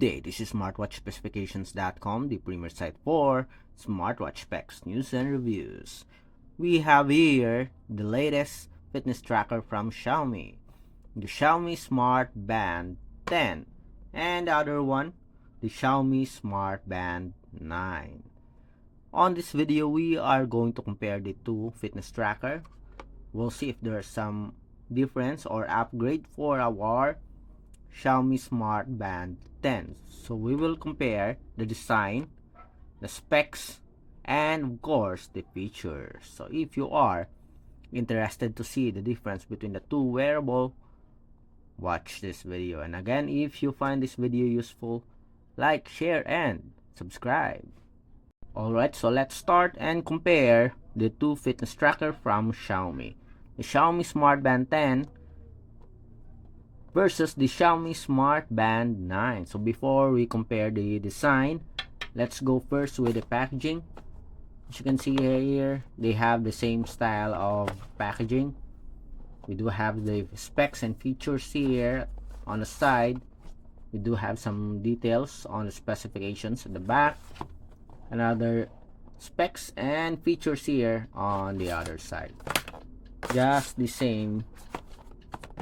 day, this is smartwatchspecifications.com, the premier site for smartwatch specs, news, and reviews. We have here the latest fitness tracker from Xiaomi, the Xiaomi Smartband 10, and the other one, the Xiaomi Smartband 9. On this video, we are going to compare the two fitness tracker. We'll see if there's some difference or upgrade for our Xiaomi Smartband 10. So we will compare the design, the specs, and of course the features. So if you are interested to see the difference between the two wearable, watch this video. And again, if you find this video useful, like, share, and subscribe. Alright, so let's start and compare the two fitness tracker from Xiaomi. The Xiaomi Smartband 10 versus the Xiaomi Smartband 9. So before we compare the design, let's go first with the packaging. As you can see here, they have the same style of packaging. We do have the specs and features here on the side. We do have some details on the specifications at the back. Another specs and features here on the other side. Just the same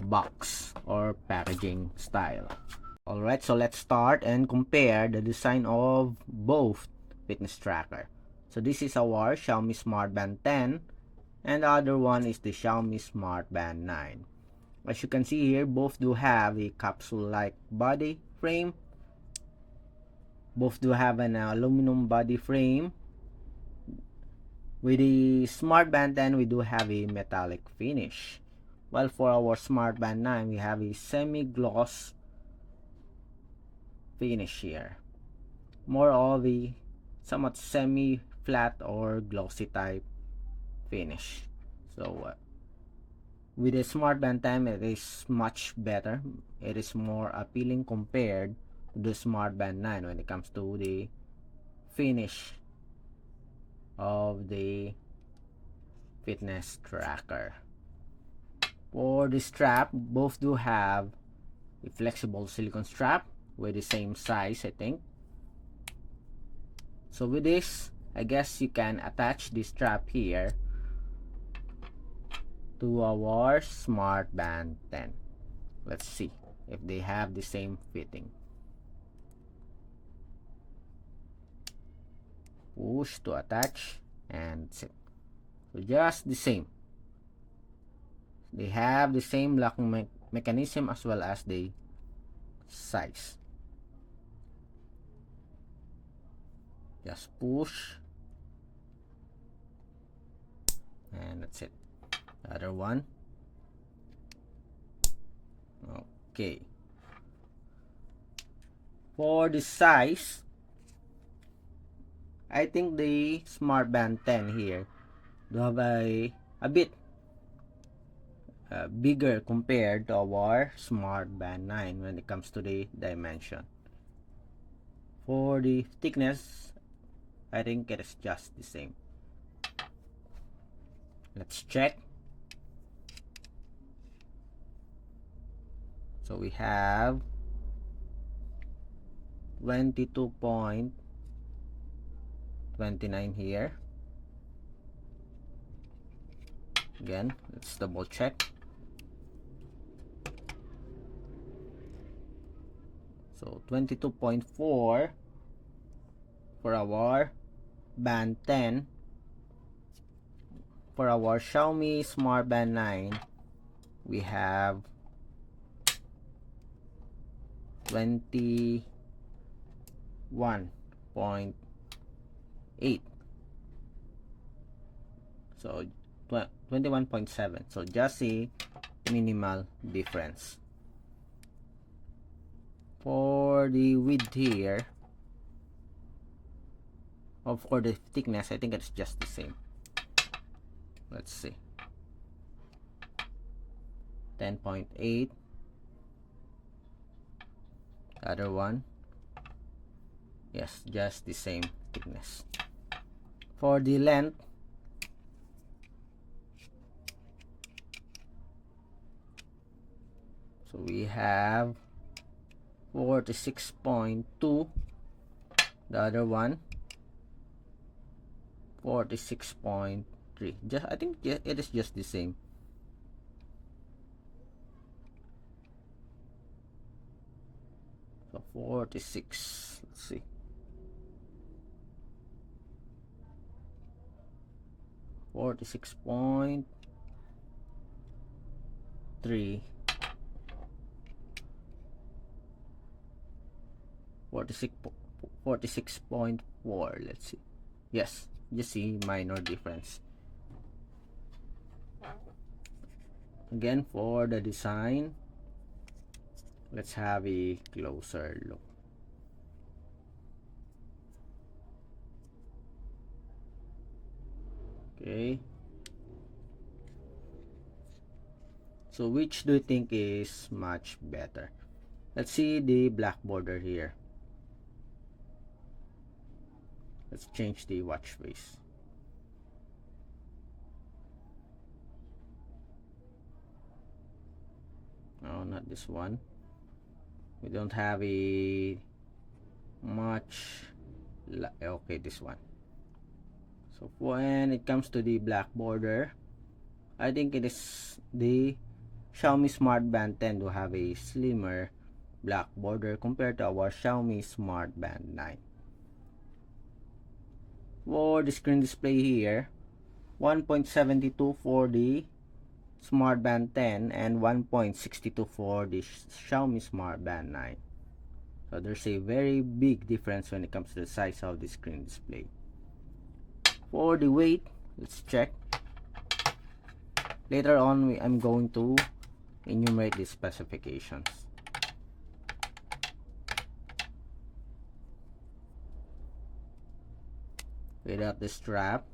box or packaging style. Alright, so let's start and compare the design of both fitness tracker. So this is our Xiaomi Smartband 10 and the other one is the Xiaomi Smartband 9. As you can see here, both do have a capsule-like body frame. Both do have an aluminum body frame. With the Smartband 10, we do have a metallic finish. While for our Smartband 9, we have a semi-gloss finish here. More of a somewhat semi-flat or glossy type finish. So with the Smartband 10, it is much better. It is more appealing compared to the Smartband 9 when it comes to the finish of the fitness tracker. For the strap, both do have a flexible silicone strap with the same size, I think. So with this, I guess you can attach the strap here to our Smartband 10. Let's see if they have the same fitting. Push to attach and sit. So just the same. They have the same locking mechanism as well as the size. Just push and that's it. The other one. Okay. For the size, I think the Smartband 10 here do have a bit bigger compared to our Smartband 9 when it comes to the dimension. For the thickness, I think it is just the same. Let's check. So we have 22.29 here. Again, let's double check. So 22.4 for our Band 10. For our Xiaomi Smartband 9, we have 21.8. So 21.7. So just a minimal difference. For the width here, for the thickness, I think it's just the same. Let's see. 10.8. Other one, yes, just the same thickness. For the length, so we have 46.2. The other one 46.3. Just, I think it is just the same. So 46. Let's see. 46.3. 46.4. Let's see. Yes, you see minor difference. Again, for the design, let's have a closer look. Okay. So which do you think is much better? Let's see the black border here. Let's change the watch face. No, not this one. We don't have a much. Okay, this one. So when it comes to the black border, I think it is the Xiaomi Smartband 10 to have a slimmer black border compared to our Xiaomi Smartband 9. For the screen display here, 1.72 for the Smartband 10 and 1.62 for the Xiaomi Smartband 9. So there's a very big difference when it comes to the size of the screen display. For the weight, let's check. Later on, I'm going to enumerate the specifications. Without the strap,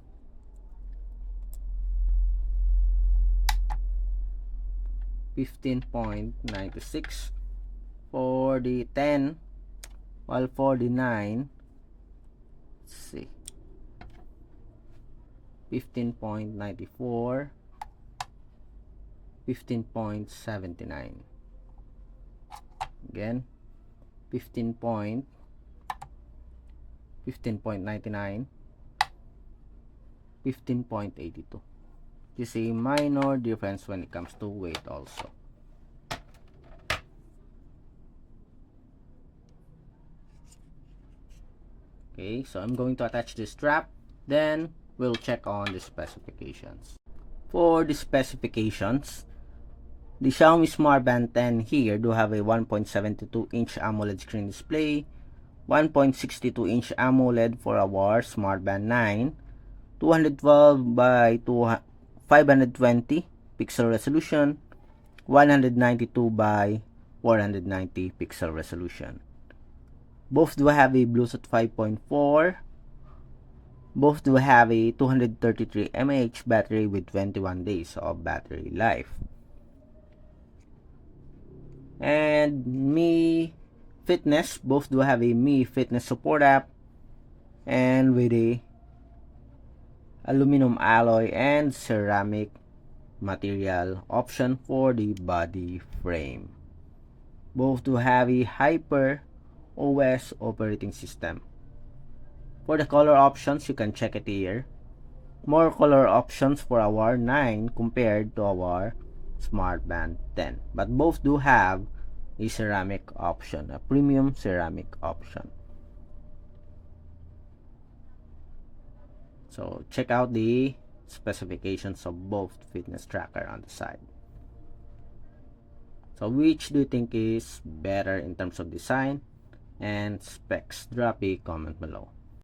$15.96 for the 10, while for the 9, let's see, 15.94, 15.79. Again, 15.99, 15.82. You see minor difference when it comes to weight also. Okay, so I'm going to attach the strap, then we'll check on the specifications. For the specifications, the Xiaomi Smartband 10 here do have a 1.72-inch AMOLED screen display, 1.62-inch AMOLED for our Smartband 9, 212 by 520 pixel resolution, 192 by 490 pixel resolution. Both do have a Bluetooth 5.4. Both do have a 233 mAh battery with 21 days of battery life. And Mi Fitness, both do have a Mi Fitness Support App and with a aluminum alloy and ceramic material option for the body frame. Both do have a Hyper OS operating system. For the color options, you can check it here. More color options for our 9 compared to our Smartband 10. But both do have a ceramic option, a premium ceramic option. So check out the specifications of both fitness tracker on the side. So which do you think is better in terms of design and specs? Drop a comment below.